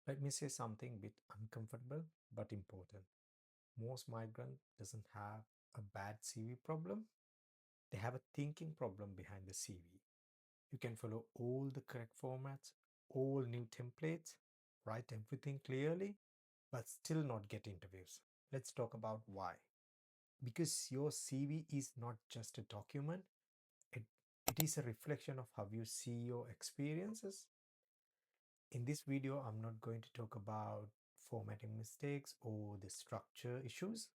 Let me say something a bit uncomfortable but important. Most migrant doesn't have a bad CV problem. They have a thinking problem behind the CV. You can follow all the correct formats, all new templates, write everything clearly, but still not get interviews. Let's talk about why. Because your CV is not just a document, it, it is a reflection of how you see your experiences. In this video, I'm not going to talk about formatting mistakes or the structure issues.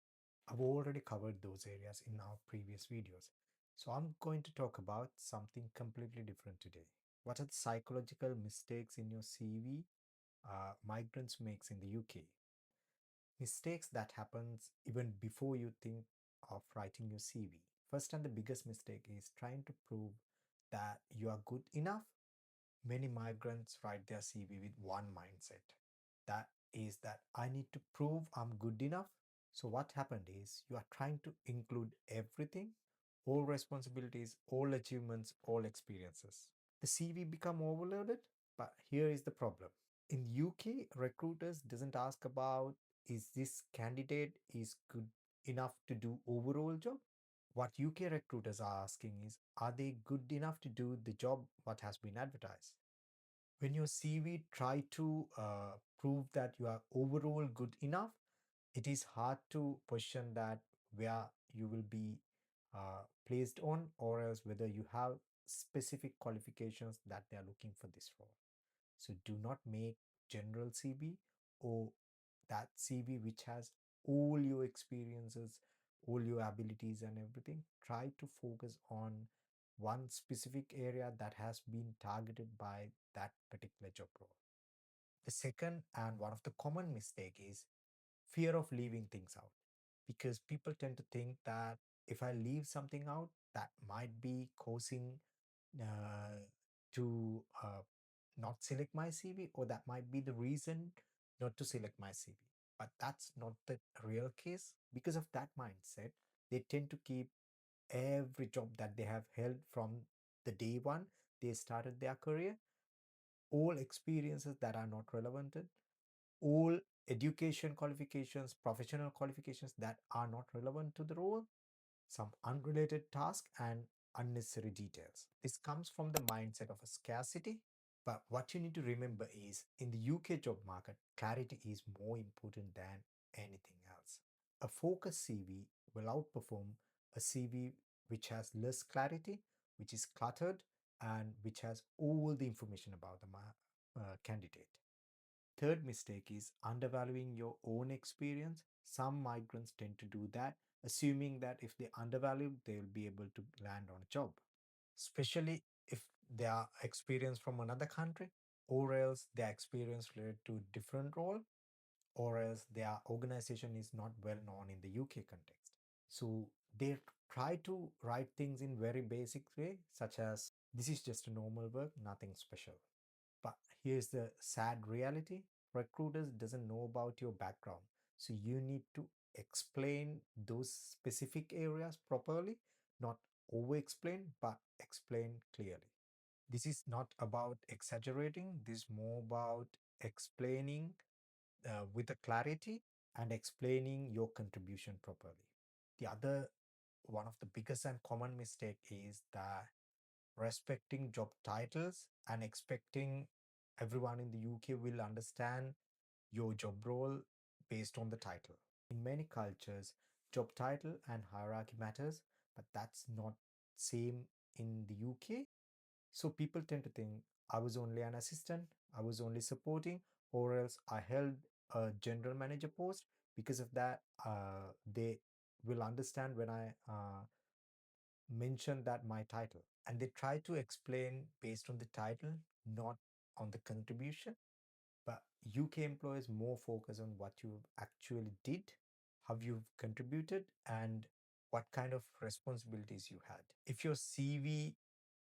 I've already covered those areas in our previous videos. So I'm going to talk about something completely different today. What are the psychological mistakes in your CV migrants makes in the UK? Mistakes that happens even before you think of writing your CV. First and the biggest mistake is trying to prove that you are good enough. Many migrants write their CV with one mindset. That is that I need to prove I'm good enough. So what happened is you are trying to include everything, all responsibilities, all achievements, all experiences. The CV become overloaded, but here is the problem. In UK, recruiters doesn't ask about is this candidate is good enough to do overall job. What UK recruiters are asking is are they good enough to do the job what has been advertised? When your CV try to prove that you are overall good enough, it is hard to question that where you will be placed on or else whether you have specific qualifications that they are looking for this role. So do not make general CV or that CV which has all your experiences, all your abilities and everything. Try to focus on one specific area that has been targeted by that particular job role. The second and one of the common mistake is fear of leaving things out, because people tend to think that if I leave something out, that might be causing uh, to not select my CV, or that might be the reason not to select my CV. But that's not the real case. Because of that mindset, they tend to keep every job that they have held from the day one they started their career, all experiences that are not relevant, all education qualifications, professional qualifications that are not relevant to the role, some unrelated tasks, and unnecessary details. This comes from the mindset of a scarcity. But what you need to remember is in the UK job market, clarity is more important than anything else. A focused CV will outperform a CV which has less clarity, which is cluttered, and which has all the information about the candidate. Third mistake is undervaluing your own experience. Some migrants tend to do that, assuming that if they undervalue, they will be able to land on a job, especially if they are experienced from another country, or else their experience related to a different role, or else their organization is not well known in the UK context. So they try to write things in very basic way, such as this is just a normal work, nothing special. But here's the sad reality. Recruiters doesn't know about your background. So you need to explain those specific areas properly, not over explain, but explain clearly. This is not about exaggerating. This is more about explaining with a clarity and explaining your contribution properly. The other one of the biggest and common mistake is that respecting job titles and expecting everyone in the UK will understand your job role based on the title. In many cultures, job title and hierarchy matters, but that's not same in the UK. So people tend to think I was only an assistant, I was only supporting, or else I held a general manager post. Because of that, they will understand when I mention that my title, and they try to explain based on the title, not on the contribution. But UK employers more focus on what you actually did, how you've contributed, and what kind of responsibilities you had. If your CV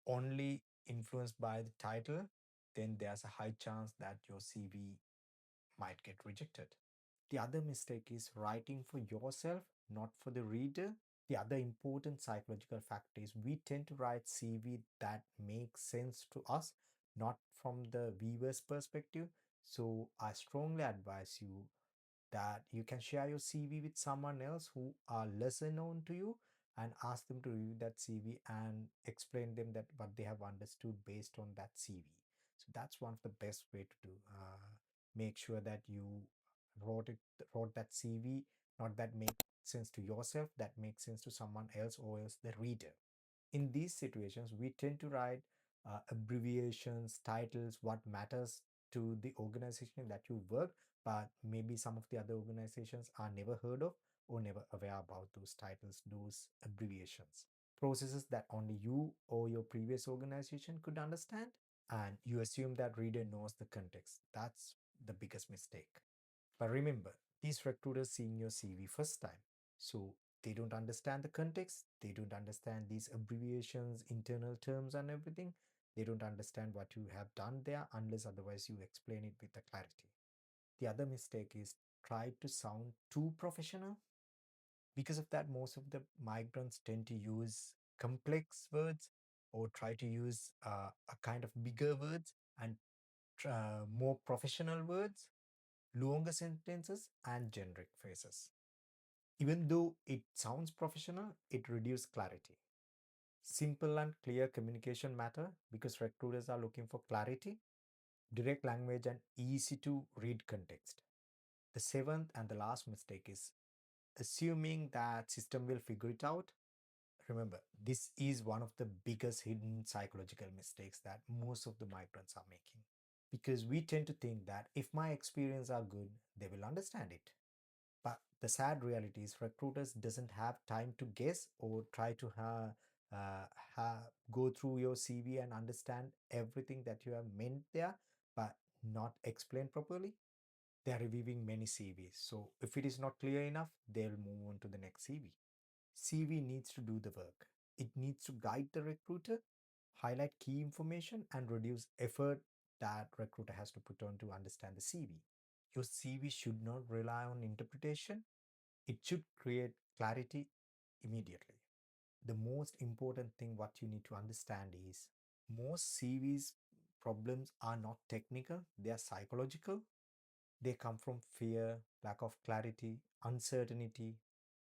only influenced by the title, then there's a high chance that your CV might get rejected. The other mistake is writing for yourself, not for the reader. The other important psychological factor is we tend to write CV that makes sense to us, not from the viewer's perspective. So I strongly advise you that you can share your CV with someone else who are lesser known to you and ask them to review that CV and explain them that what they have understood based on that CV. So that's one of the best way to do. Make sure that you wrote it wrote that CV, not that make sense to yourself, that makes sense to someone else or else the reader. In these situations, we tend to write abbreviations, titles, what matters to the organization that you work, but maybe some of the other organizations are never heard of or never aware about those titles, those abbreviations. Processes that only you or your previous organization could understand, and you assume that reader knows the context. That's the biggest mistake. But remember, these recruiters seeing your CV first time, so they don't understand the context, they don't understand these abbreviations, internal terms, and everything. They don't understand what you have done there unless otherwise you explain it with the clarity. The other mistake is try to sound too professional. Because of that, most of the migrants tend to use complex words or try to use a kind of bigger words and more professional words, longer sentences, and generic phrases. Even though it sounds professional, it reduces clarity. Simple and clear communication matter because recruiters are looking for clarity, direct language, and easy to read context. The seventh and the last mistake is assuming that system will figure it out. Remember, this is one of the biggest hidden psychological mistakes that most of the migrants are making. Because we tend to think that if my experience are good, they will understand it. But the sad reality is recruiters doesn't have time to guess or try to go through your CV and understand everything that you have meant there, but not explained properly. They are reviewing many CVs. So if it is not clear enough, they'll move on to the next CV. CV needs to do the work. It needs to guide the recruiter, highlight key information, and reduce effort that recruiter has to put on to understand the CV. Your CV should not rely on interpretation. It should create clarity immediately. The most important thing what you need to understand is most CVs problems are not technical, they are psychological. They come from fear, lack of clarity, uncertainty,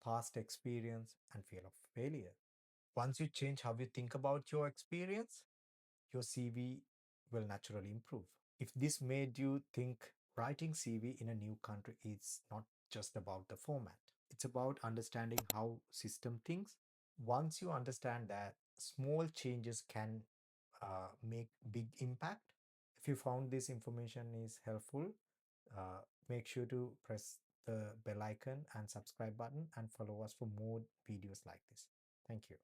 past experience, and fear of failure. Once you change how you think about your experience, your CV will naturally improve. If this made you think writing CV in a new country is not just about the format, it's about understanding how system thinks. Once you understand that small changes can make big impact. If you found this information is helpful, make sure to press the bell icon and subscribe button and follow us for more videos like this. Thank you.